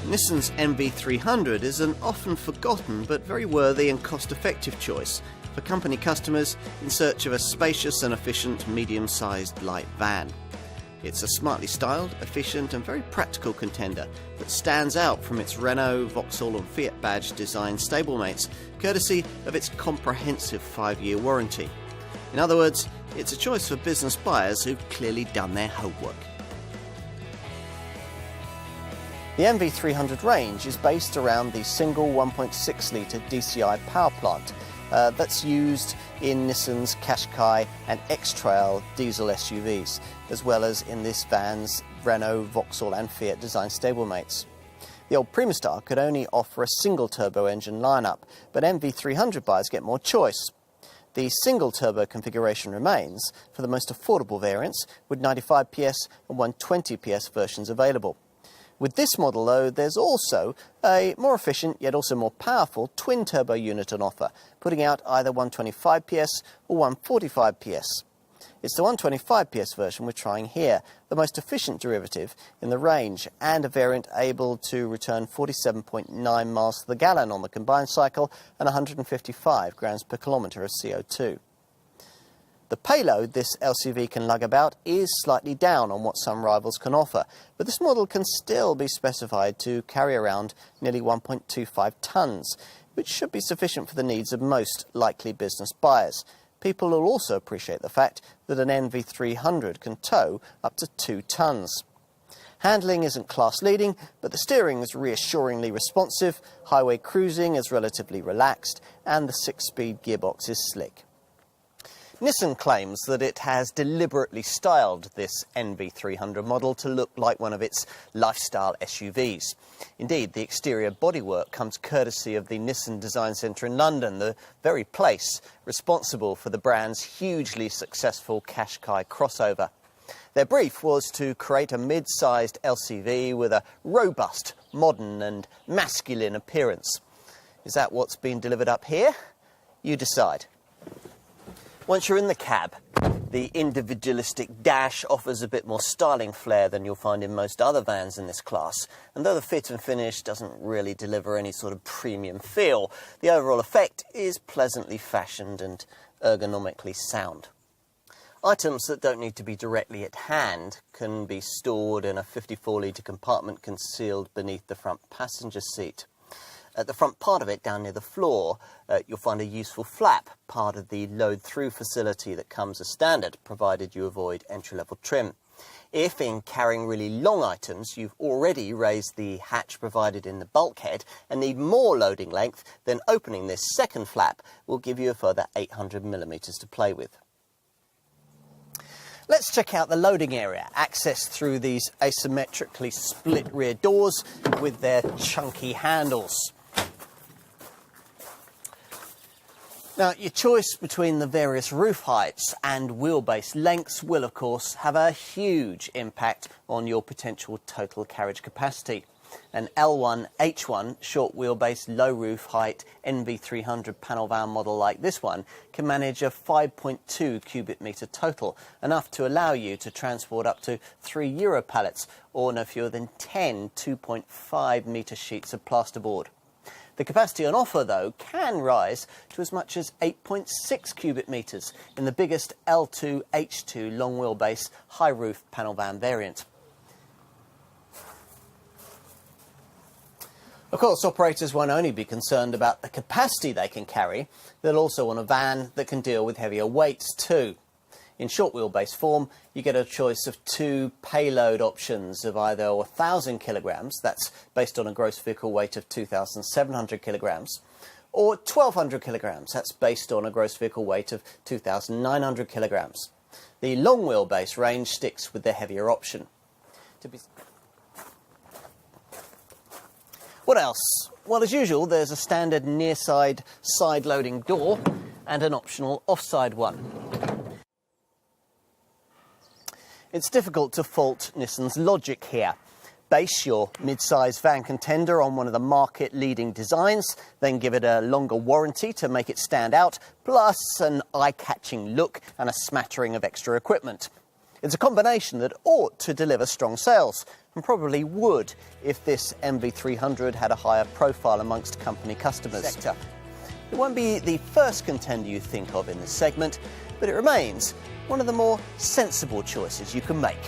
Nissan's NV300 is an often forgotten but very worthy and cost-effective choice for company customers in search of a spacious and efficient medium-sized light van. It's a smartly styled, efficient and very practical contender that stands out from its Renault, Vauxhall and Fiat badge design stablemates, courtesy of its comprehensive 5-year warranty. In other words, it's a choice for business buyers who've clearly done their homework. The NV300 range is based around the single 1.6-litre DCI power plant that's used in Nissan's Qashqai and X-Trail diesel SUVs, as well as in this van's Renault, Vauxhall and Fiat design stablemates. The old Primastar could only offer a single-turbo engine lineup, but NV300 buyers get more choice. The single-turbo configuration remains for the most affordable variants, with 95 PS and 120 PS versions available. With this model, though, there's also a more efficient yet also more powerful twin-turbo unit on offer, putting out either 125 PS or 145 PS. It's the 125 PS version we're trying here, the most efficient derivative in the range, and a variant able to return 47.9 miles to the gallon on the combined cycle and 155 grams per kilometre of CO2. The payload this LCV can lug about is slightly down on what some rivals can offer, but this model can still be specified to carry around nearly 1.25 tonnes, which should be sufficient for the needs of most likely business buyers. People will also appreciate the fact that an NV300 can tow up to 2 tonnes. Handling isn't class-leading, but the steering is reassuringly responsive, highway cruising is relatively relaxed, and the 6-speed gearbox is slick. Nissan claims that it has deliberately styled this NV300 model to look like one of its lifestyle SUVs. Indeed, the exterior bodywork comes courtesy of the Nissan Design Centre in London, the very place responsible for the brand's hugely successful Qashqai crossover. Their brief was to create a mid-sized LCV with a robust, modern and masculine appearance. Is that what's been delivered up here? You decide. Once you're in the cab, the individualistic dash offers a bit more styling flair than you'll find in most other vans in this class, and though the fit and finish doesn't really deliver any sort of premium feel, the overall effect is pleasantly fashioned and ergonomically sound. Items that don't need to be directly at hand can be stored in a 54-litre compartment concealed beneath the front passenger seat. At the front part of it, down near the floor, you'll find a useful flap, part of the load-through facility that comes as standard, provided you avoid entry-level trim. If, in carrying really long items, you've already raised the hatch provided in the bulkhead and need more loading length, then opening this second flap will give you a further 800mm to play with. Let's check out the loading area, accessed through these asymmetrically split rear doors with their chunky handles. Now, your choice between the various roof heights and wheelbase lengths will, of course, have a huge impact on your potential total carriage capacity. An L1H1 short wheelbase low roof height NV300 panel van model like this one can manage a 5.2 cubic metre total, enough to allow you to transport up to 3 Euro pallets or no fewer than 10 2.5 metre sheets of plasterboard. The capacity on offer, though, can rise to as much as 8.6 cubic metres in the biggest L2H2 long wheelbase high roof panel van variant. Of course, operators won't only be concerned about the capacity they can carry, they'll also want a van that can deal with heavier weights too. In short wheelbase form, you get a choice of 2 payload options of either 1,000 kilograms, that's based on a gross vehicle weight of 2,700 kilograms, or 1,200 kilograms, that's based on a gross vehicle weight of 2,900 kilograms. The long wheelbase range sticks with the heavier option. What else? Well, as usual, there's a standard near-side side-loading door and an optional off-side one. It's difficult to fault Nissan's logic here. Base your mid-size van contender on one of the market-leading designs, then give it a longer warranty to make it stand out, plus an eye-catching look and a smattering of extra equipment. It's a combination that ought to deliver strong sales, and probably would if this NV300 had a higher profile amongst company customers. It won't be the first contender you think of in this segment, but it remains one of the more sensible choices you can make.